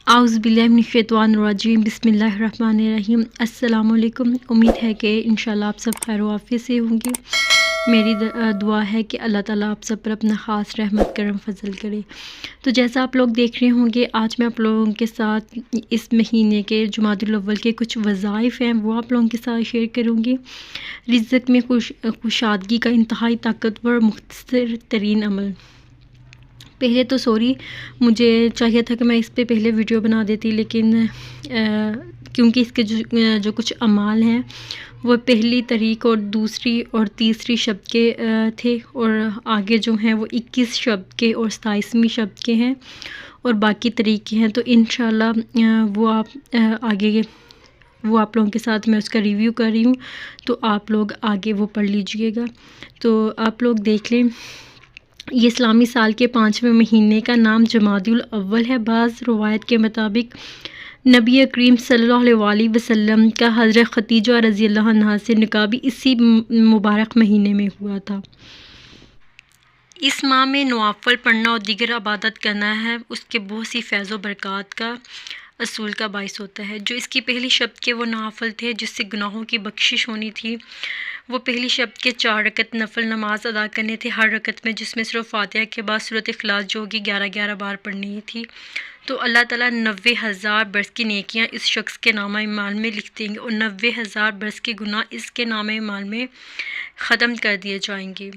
اعوذ باللہ من الشیطان الرجیم، بسم اللہ الرحمن الرحیم۔ السلام علیکم۔ امید ہے کہ انشاءاللہ آپ سب خیر و عافیت سے ہوں گے۔ میری دعا ہے کہ اللہ تعالیٰ آپ سب پر اپنا خاص رحمت کرم فضل کرے۔ تو جیسا آپ لوگ دیکھ رہے ہوں گے، آج میں آپ لوگوں کے ساتھ اس مہینے کے جمادی الاول کے کچھ وظائف ہیں وہ آپ لوگوں کے ساتھ شیئر کروں گی۔ رزق میں کشادگی کا انتہائی طاقتور اور مختصر ترین عمل۔ پہلے تو سوری، مجھے چاہیے تھا کہ میں اس پہ پہلے ویڈیو بنا دیتی، لیکن کیونکہ اس کے جو کچھ اعمال ہیں وہ پہلی تاریخ اور دوسری اور تیسری شب کے تھے، اور آگے جو ہیں وہ 21 شب کے اور 27ویں شب کے ہیں، اور باقی تاریخ کے ہیں۔ تو انشاءاللہ وہ آپ لوگوں کے ساتھ میں اس کا ریویو کر رہی ہوں، تو آپ لوگ آگے وہ پڑھ لیجئے گا۔ تو آپ لوگ دیکھ لیں، یہ اسلامی سال کے 5ویں مہینے کا نام جمادی الاول ہے۔ بعض روایت کے مطابق نبی کریم صلی اللہ علیہ وسلم کا حضرت خدیجہ رضی اللہ عنہا سے نکاح بھی اسی مبارک مہینے میں ہوا تھا۔ اس ماہ میں نوافل پڑھنا اور دیگر عبادت کرنا ہے اس کے بہت سی فیض و برکات کا اصول کا باعث ہوتا ہے۔ جو اس کی پہلی شب کے وہ نوافل تھے جس سے گناہوں کی بخشش ہونی تھی، وہ پہلی شب کے 4 رکعت نفل نماز ادا کرنے تھے، ہر رکعت میں جس میں صرف فاتحہ کے بعد سورۃ اخلاص جو کہ 11 بار پڑھنی تھی۔ تو اللہ تعالیٰ 90,000 برس کی نیکیاں اس شخص کے نامہ اعمال میں لکھ دیں گے، اور 90,000 برس کے گناہ اس کے نامہ اعمال میں ختم کر دیے جائیں گے۔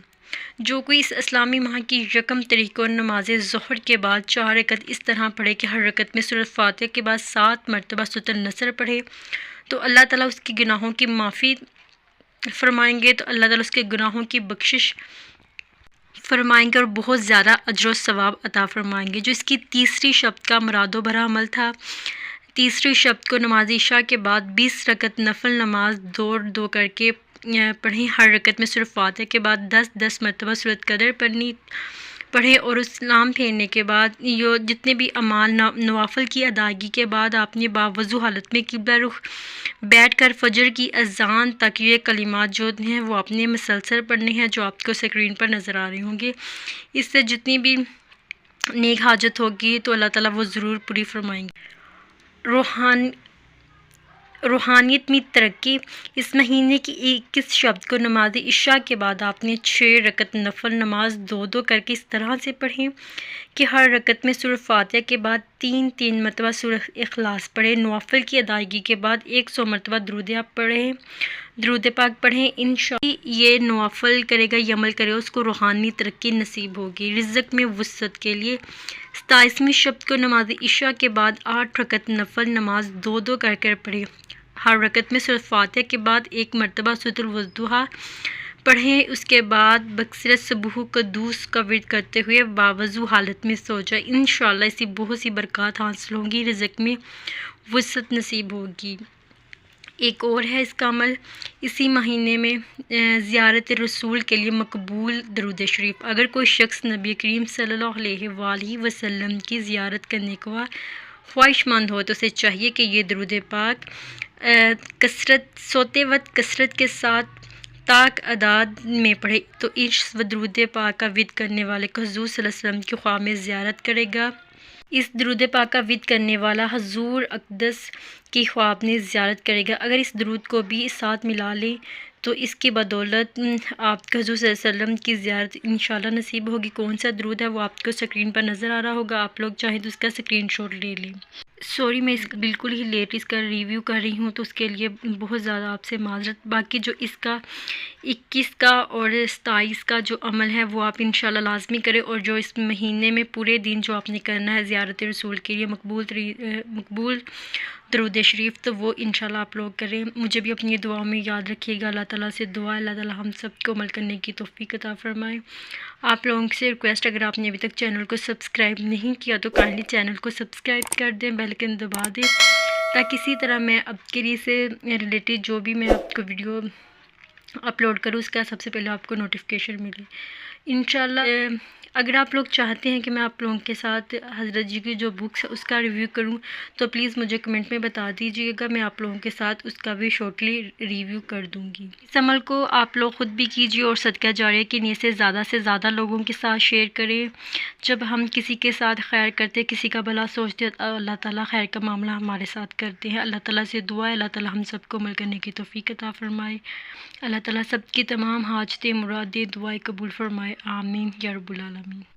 جو کوئی اس اسلامی ماہ کی یکم تاریخ کو نماز ظہر کے بعد 4 رکعت اس طرح پڑھے کہ ہر رکعت میں سورۃ فاتحہ کے بعد 7 مرتبہ سورۃ النصر پڑھے، تو اللہ تعالیٰ اس کی گناہوں کی معافی فرمائیں گے، تو اللہ تعالیٰ اس کے گناہوں کی بخشش فرمائیں گے اور بہت زیادہ اجر و ثواب عطا فرمائیں گے۔ جو اس کی تیسری شب کا مراد و بھرا عمل تھا، تیسری شب کو نماز عشاء کے بعد 20 رکعت نفل نماز دو کر کے پڑھیں، ہر رکعت میں صرف فاتحہ کے بعد 10 مرتبہ سورۃ قدر پڑھے، اور سلام پھیرنے کے بعد یہ جتنے بھی اعمال نوافل کی ادائیگی کے بعد آپ نے باوضو حالت میں قبلہ رخ بیٹھ کر فجر کی اذان تک یہ کلمات جو ہیں وہ آپ نے مسلسل پڑھنے ہیں، جو آپ کو اسکرین پر نظر آ رہے ہوں گے۔ اس سے جتنی بھی نیک حاجت ہوگی تو اللہ تعالیٰ وہ ضرور پوری فرمائیں گے۔ روحانیت میں ترقی۔ اس مہینے کی 21 شب کو نماز عشاء کے بعد آپ نے 6 رکعت نفل نماز دو کر کے اس طرح سے پڑھیں کہ ہر رکعت میں سورۃ فاتحہ کے بعد 3 مرتبہ سورۃ اخلاص پڑھیں۔ نوافل کی ادائیگی کے بعد 100 مرتبہ درود پاک پڑھیں۔ انشاءاللہ یہ نوافل کرے گا، یہ عمل کرے گا، اس کو روحانی ترقی نصیب ہوگی۔ رزق میں وسعت کے لیے 27ویں شب کو نماز عشاء کے بعد 8 رکعت نفل نماز دو کر پڑھیں، ہر رکعت میں سورۃ فاتحہ کے بعد 1 مرتبہ سورۃ الضحیٰ پڑھیں۔ اس کے بعد بکثرت سبوح قدوس کا ورد کرتے ہوئے باوضو حالت میں سو جائے۔ انشاءاللہ اسی بہت سی برکات حاصل ہوں گی، رزق میں وسعت نصیب ہوگی۔ ایک اور ہے اس کا عمل، اسی مہینے میں زیارت رسول کے لیے مقبول درود شریف۔ اگر کوئی شخص نبی کریم صلی اللہ علیہ وآلہ وسلم کی زیارت کرنے کا خواہش مند ہو تو اسے چاہیے کہ یہ درود پاک سوتے وقت کثرت کے ساتھ طاق اعداد میں پڑھے، تو اس درود پاک کا ورد کرنے والے کو حضور صلی اللہ علیہ وسلم کی خواہ میں زیارت کرے گا۔ اس درود پاک کا ورد کرنے والا حضور اقدس کی خواہ میں زیارت کرے گا۔ اگر اس درود کو بھی ساتھ ملا لیں تو اس کی بدولت آپ کو حضور صلی اللہ علیہ وسلم کی زیارت انشاءاللہ نصیب ہوگی۔ کون سا درود ہے وہ آپ کو اسکرین پر نظر آ رہا ہوگا، آپ لوگ چاہیں تو اس کا اسکرین شاٹ لے لیں۔ سوری، میں بالکل ہی لیٹ اس کا ریویو کر رہی ہوں، تو اس کے لیے بہت زیادہ آپ سے معذرت۔ باقی جو اس کا 21 کا اور 27 کا جو عمل ہے وہ آپ انشاءاللہ لازمی کریں، اور جو اس مہینے میں پورے دن جو آپ نے کرنا ہے زیارت رسول کے لیے مقبول درود شریف، تو وہ انشاءاللہ آپ لوگ کریں۔ مجھے بھی اپنی دعاؤں میں یاد رکھیے گا۔ اللہ تعالیٰ سے دعا، اللہ تعالیٰ ہم سب کو عمل کرنے کی توفیق عطا فرمائے۔ آپ لوگوں سے ریکویسٹ، اگر آپ نے ابھی تک چینل کو سبسکرائب نہیں کیا تو کائنڈلی چینل کو سبسکرائب کر دیں، بیل آئکن دبا دیں، تاکہ اسی طرح میں ابکری سے ریلیٹڈ جو بھی میں آپ کو ویڈیو اپلوڈ کروں اس کا سب سے پہلے آپ کو نوٹیفیکیشن ملے۔ انشاءاللہ اگر آپ لوگ چاہتے ہیں کہ میں آپ لوگوں کے ساتھ حضرت جی کی جو بکس ہے اس کا ریویو کروں تو پلیز مجھے کمنٹ میں بتا دیجیے گا، میں آپ لوگوں کے ساتھ اس کا بھی شارٹلی ریویو کر دوں گی۔ اس عمل کو آپ لوگ خود بھی کیجیے اور صدقہ جاریہ کی نیت سے زیادہ لوگوں کے ساتھ شیئر کریں۔ جب ہم کسی کے ساتھ خیر کرتے، کسی کا بھلا سوچتے، اللہ تعالیٰ خیر کا معاملہ ہمارے ساتھ کرتے ہیں۔ اللہ تعالیٰ سے دعا ہے اللہ تعالیٰ ہم سب کو عمل کرنے کی توفیق عطا فرمائے۔ اللہ تعالیٰ سب کی تمام حاجتیں مرادیں دعائیں قبول فرمائے، آمین یا رب العالمین۔